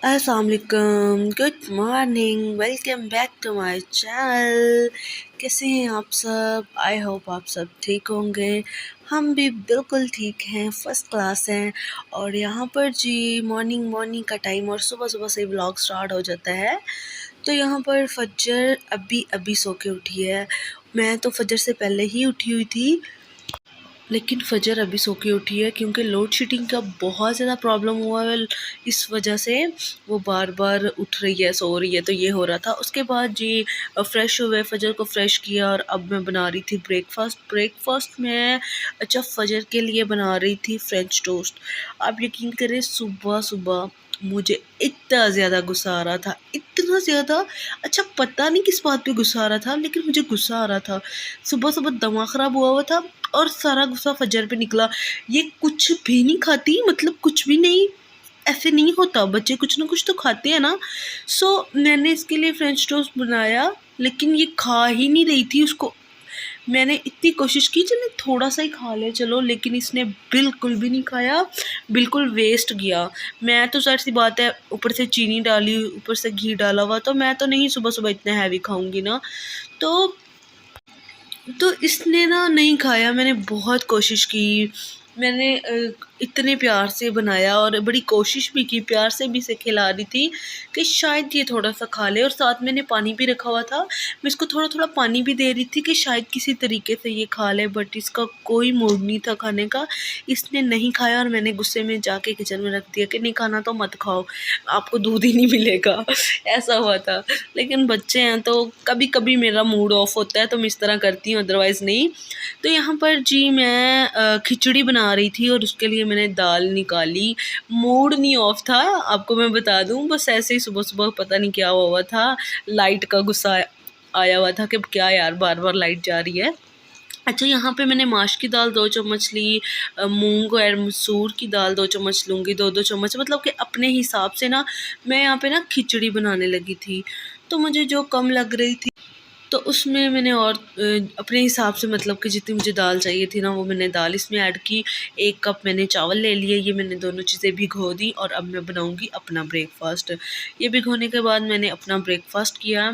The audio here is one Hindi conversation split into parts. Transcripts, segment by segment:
अस्सलाम वालेकुम, good morning, welcome back to my channel. कैसे हैं आप सब? आई होप आप सब ठीक होंगे। हम भी बिल्कुल ठीक हैं, फर्स्ट क्लास हैं। और यहाँ पर जी मॉर्निंग मॉर्निंग का टाइम और सुबह सुबह से व्लॉग स्टार्ट हो जाता है। तो यहाँ पर फज्जर अभी अभी सो के उठी है। मैं तो फज्जर से पहले ही उठी हुई थी, लेकिन फजर अभी सो के उठी है क्योंकि लोड शेडिंग का बहुत ज़्यादा प्रॉब्लम हुआ है। इस वजह से वो बार बार उठ रही है, सो रही है, तो ये हो रहा था। उसके बाद जी फ़्रेश हुए, फजर को फ़्रेश किया और अब मैं बना रही थी ब्रेकफास्ट में। अच्छा, फजर के लिए बना रही थी फ्रेंच टोस्ट। आप यकीन करें, सुबह सुबह मुझे इतना ज़्यादा गुस्सा आ रहा था, इतना ज़्यादा। अच्छा, पता नहीं किस बात पे गुस्सा आ रहा था, लेकिन मुझे गुस्सा आ रहा था। सुबह सुबह दिमाग ख़राब हुआ हुआ था और सारा गुस्सा फजर पे निकला। ये कुछ भी नहीं खाती, मतलब कुछ भी नहीं, ऐसे नहीं होता, बच्चे कुछ ना कुछ तो खाते हैं ना। मैंने इसके लिए फ्रेंच टोस्ट बनाया, लेकिन ये खा ही नहीं रही थी उसको। मैंने इतनी कोशिश की चलो थोड़ा सा ही खा ले चलो, लेकिन इसने बिल्कुल भी नहीं खाया, बिल्कुल वेस्ट गया। मैं तो ज़ाहिर सी बात है, ऊपर से चीनी डाली, ऊपर से घी डाला हुआ, तो मैं तो नहीं सुबह सुबह इतना हैवी खाऊंगी ना। तो इसने ना नहीं खाया। मैंने बहुत कोशिश की, मैंने इतने प्यार से बनाया और बड़ी कोशिश भी की, प्यार से भी इसे खिला रही थी कि शायद ये थोड़ा सा खा ले। और साथ मैंने पानी भी रखा हुआ था, मैं इसको थोड़ा थोड़ा पानी भी दे रही थी कि शायद किसी तरीके से ये खा ले, बट इसका कोई मूड नहीं था खाने का। इसने नहीं खाया और मैंने गुस्से में जाके किचन में रख दिया कि नहीं खाना तो मत खाओ, आपको दूध ही नहीं मिलेगा। ऐसा हुआ था। लेकिन बच्चे हैं तो कभी कभी मेरा मूड ऑफ होता है तो मैं इस तरह करती हूँ, अदरवाइज़ नहीं। तो यहाँ पर जी मैं खिचड़ी बना रही थी और उसके लिए मैंने दाल निकाली। मूड नहीं ऑफ था, आपको मैं बता दूँ, बस ऐसे ही सुबह सुबह पता नहीं क्या हुआ था, लाइट का गुस्सा आया हुआ था कि क्या यार बार बार लाइट जा रही है। अच्छा, यहाँ पे मैंने माश की दाल 2 चम्मच ली, मूंग और मसूर की दाल 2 चम्मच लूँगी, 2-2 चम्मच, मतलब कि अपने हिसाब से ना। मैं यहाँ पे ना खिचड़ी बनाने लगी थी, तो मुझे जो कम लग रही थी तो उसमें मैंने और अपने हिसाब से, मतलब कि जितनी मुझे दाल चाहिए थी ना, वो मैंने दाल इसमें ऐड की। 1 कप मैंने चावल ले लिए, ये मैंने दोनों चीज़ें भिगो दी और अब मैं बनाऊँगी अपना ब्रेकफ़ास्ट। ये भिगोने के बाद मैंने अपना ब्रेकफ़ास्ट किया।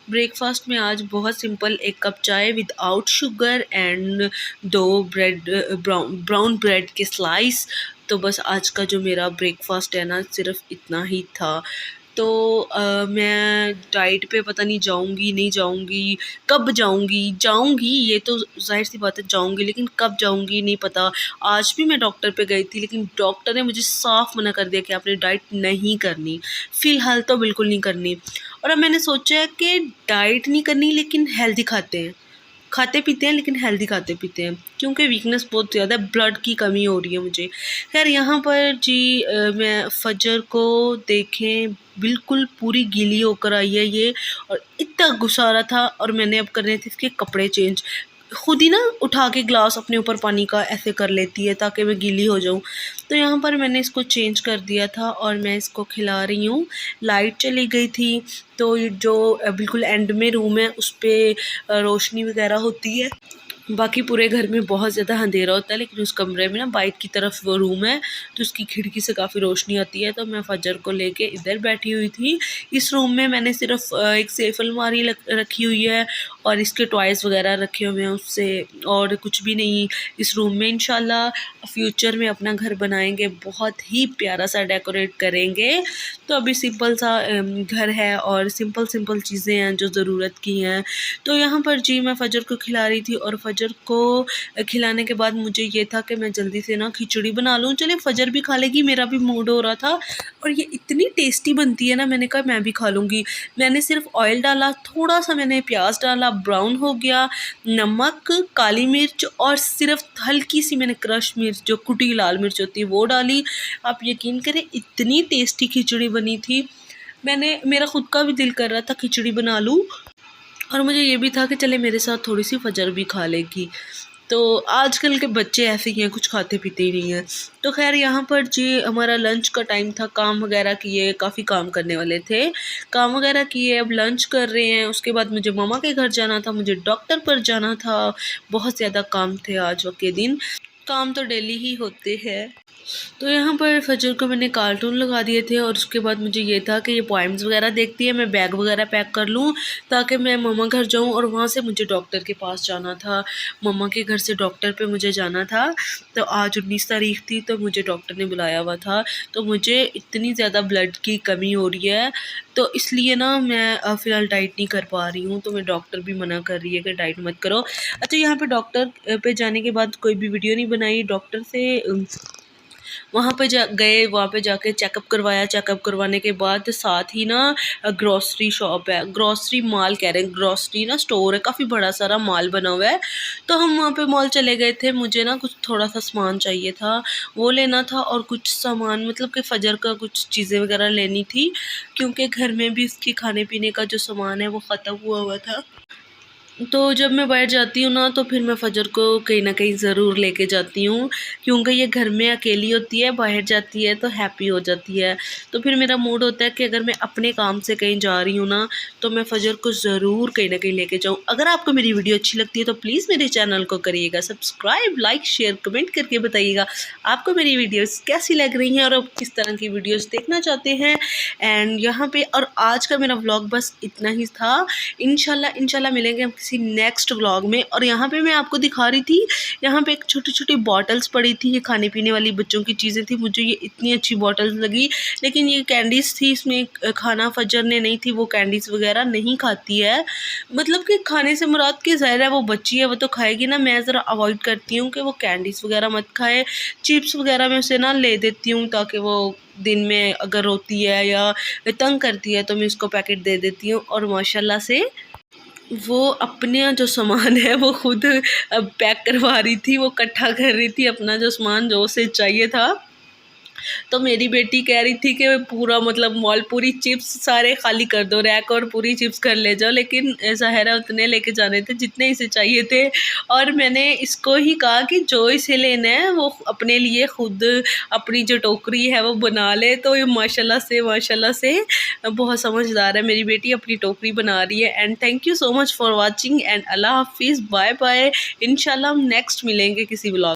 ब्रेकफ़ास्ट में आज बहुत सिंपल, 1 कप चाय without sugar and 2 bread, brown bread के स्लाइस। तो बस आज का जो मेरा ब्रेकफ़ास्ट है ना, सिर्फ़ इतना ही था। तो मैं डाइट पे पता नहीं जाऊँगी नहीं जाऊँगी, कब जाऊँगी ये तो ज़ाहिर-सी बात है जाऊँगी, लेकिन कब जाऊँगी नहीं पता। आज भी मैं डॉक्टर पे गई थी, लेकिन डॉक्टर ने मुझे साफ़ मना कर दिया कि आपने डाइट नहीं करनी, फ़िलहाल तो बिल्कुल नहीं करनी। और अब मैंने सोचा है कि डाइट नहीं करनी, लेकिन हेल्दी खाते पीते हैं, लेकिन हेल्दी खाते पीते हैं, क्योंकि वीकनेस बहुत ज़्यादा है, ब्लड की कमी हो रही है मुझे। खैर यहाँ पर जी मैं फजर को देखें बिल्कुल पूरी गीली होकर आई है ये, और इतना गुस्सा आ रहा था। और मैंने अब करने थे इसके कपड़े चेंज। खुद ही ना उठा के ग्लास अपने ऊपर पानी का ऐसे कर लेती है ताकि मैं गीली हो जाऊँ। तो यहाँ पर मैंने इसको चेंज कर दिया था और मैं इसको खिला रही हूँ। लाइट चली गई थी, तो ये जो बिल्कुल एंड में रूम है उस पे रोशनी वगैरह होती है। बाकी पूरे घर में बहुत ज़्यादा अंधेरा होता है, लेकिन उस कमरे में ना बाइट की तरफ वो रूम है, तो उसकी खिड़की से काफ़ी रोशनी आती है। तो मैं फजर को लेके इधर बैठी हुई थी। इस रूम में मैंने सिर्फ एक सेफ अलमारी रखी हुई है और इसके टॉयज़ वगैरह रखे हुए हैं उससे, और कुछ भी नहीं। इस रूम में इंशाल्लाह फ्यूचर में अपना घर बनाएंगे, बहुत ही प्यारा सा डेकोरेट करेंगे। तो अभी सिंपल सा घर है और सिंपल सिंपल चीज़ें हैं जो ज़रूरत की हैं। तो यहाँ पर जी मैं फजर को खिला रही थी, और फजर को खिलाने के बाद मुझे ये था कि मैं जल्दी से ना खिचड़ी बना लूँ, चलिए फजर भी खा लेगी, मेरा भी मूड हो रहा था। और ये इतनी टेस्टी बनती है ना, मैंने कहा मैं भी खा लूँगी। मैंने सिर्फ ऑयल डाला, थोड़ा सा मैंने प्याज डाला, ब्राउन हो गया, नमक, काली मिर्च और सिर्फ हल्की सी मैंने क्रश मिर्च, जो कुटी लाल मिर्च होती है, वो डाली। आप यकीन करें इतनी टेस्टी खिचड़ी बनी थी। मेरा खुद का भी दिल कर रहा था खिचड़ी बना लूँ, और मुझे ये भी था कि चले मेरे साथ थोड़ी सी फजर भी खा लेगी। तो आजकल के बच्चे ऐसे ही हैं, कुछ खाते पीते ही नहीं हैं। तो खैर यहाँ पर जी हमारा लंच का टाइम था, काम वगैरह किए, काफ़ी काम करने वाले थे, काम वगैरह किए, अब लंच कर रहे हैं। उसके बाद मुझे मामा के घर जाना था, मुझे डॉक्टर पर जाना था, बहुत ज़्यादा काम थे आज के दिन। काम तो डेली ही होते हैं। तो यहाँ पर फजर को मैंने कार्टून लगा दिए थे और उसके बाद मुझे ये था कि ये पोएम्स वगैरह देखती है, मैं बैग वगैरह पैक कर लूँ ताकि मैं मम्मा घर जाऊँ और वहाँ से मुझे डॉक्टर के पास जाना था। मम्मा के घर से डॉक्टर पे मुझे जाना था। तो आज 19 तारीख थी तो मुझे डॉक्टर ने बुलाया हुआ था। तो मुझे इतनी ज़्यादा ब्लड की कमी हो रही है तो इसलिए ना मैं फ़िलहाल डाइट नहीं कर पा रही हूँ। तो मैं डॉक्टर भी मना कर रही है कि डाइट मत करो। अच्छा, यहाँ पे डॉक्टर पे जाने के बाद कोई भी वीडियो नहीं बनाई। डॉक्टर से वहाँ पे वहाँ पे जाके चेकअप करवाया। चेकअप करवाने के बाद साथ ही ना ग्रॉसरी शॉप है, ग्रॉसरी मॉल कह रहे हैं, ग्रॉसरी ना स्टोर है, काफ़ी बड़ा सारा मॉल बना हुआ है। तो हम वहाँ पे मॉल चले गए थे। मुझे ना कुछ थोड़ा सा सामान चाहिए था, वो लेना था और कुछ सामान मतलब कि फ़जर का कुछ चीज़ें वगैरह लेनी थी क्योंकि घर में भी इसके खाने पीने का जो सामान है वो ख़त्म हुआ हुआ था। तो जब मैं बाहर जाती हूँ ना तो फिर मैं फ़जर को कहीं न कहीं ज़रूर लेके जाती हूँ क्योंकि ये घर में अकेली होती है, बाहर जाती है तो हैप्पी हो जाती है। तो फिर मेरा मूड होता है कि अगर मैं अपने काम से कहीं जा रही हूँ ना तो मैं फ़जर को ज़रूर कहीं न कहीं लेके जाऊँ। अगर आपको मेरी वीडियो अच्छी लगती है तो प्लीज़ मेरे चैनल को करिएगा सब्सक्राइब, लाइक, शेयर, कमेंट करके बताइएगा आपको मेरी वीडियोज़ कैसी लग रही हैं और आप किस तरह की वीडियोज़ देखना चाहते हैं। एंड यहाँ पे और आज का मेरा व्लॉग बस इतना ही था। इंशाल्लाह मिलेंगे हम किसी नेक्स्ट व्लॉग में। और यहाँ पे मैं आपको दिखा रही थी, यहाँ पे एक छोटी-छोटी बॉटल्स पड़ी थी, ये खाने पीने वाली बच्चों की चीज़ें थी। मुझे ये इतनी अच्छी बॉटल्स लगी, लेकिन ये कैंडीज़ थी, इसमें खाना फ़जर ने नहीं थी, वो कैंडीज़ वगैरह नहीं खाती है। मतलब कि खाने से मुराद कि ज़ाहिर है वो बच्ची है, वो तो खाएगी ना। मैं ज़रा अवॉइड करती हूँ कि वो कैंडीज़ वगैरह मत खाए। चिप्स वगैरह मैं उसे ना ले देती हूँ ताकि वो दिन में अगर रोती है या तंग करती है तो मैं उसको पैकेट दे देती हूँ। और माशाल्लाह से वो अपना जो सामान है वो खुद पैक करवा रही थी, वो इकट्ठा कर रही थी अपना जो सामान जो उसे चाहिए था। तो मेरी बेटी कह रही थी कि पूरा मतलब मॉल पूरी चिप्स सारे खाली कर दो, रैक और पूरी चिप्स कर ले जाओ, लेकिन ज़ाहिरा उतने लेके जाने थे जितने इसे चाहिए थे। और मैंने इसको ही कहा कि जो इसे लेना है वो अपने लिए खुद अपनी जो टोकरी है वो बना ले। तो ये माशाल्लाह से बहुत समझदार है मेरी बेटी, अपनी टोकरी बना रही है। And thank you so much for watching and अल्लाह हाफिज़, बाय बाय। इंशाल्लाह हम नेक्स्ट मिलेंगे किसी ब्लॉग।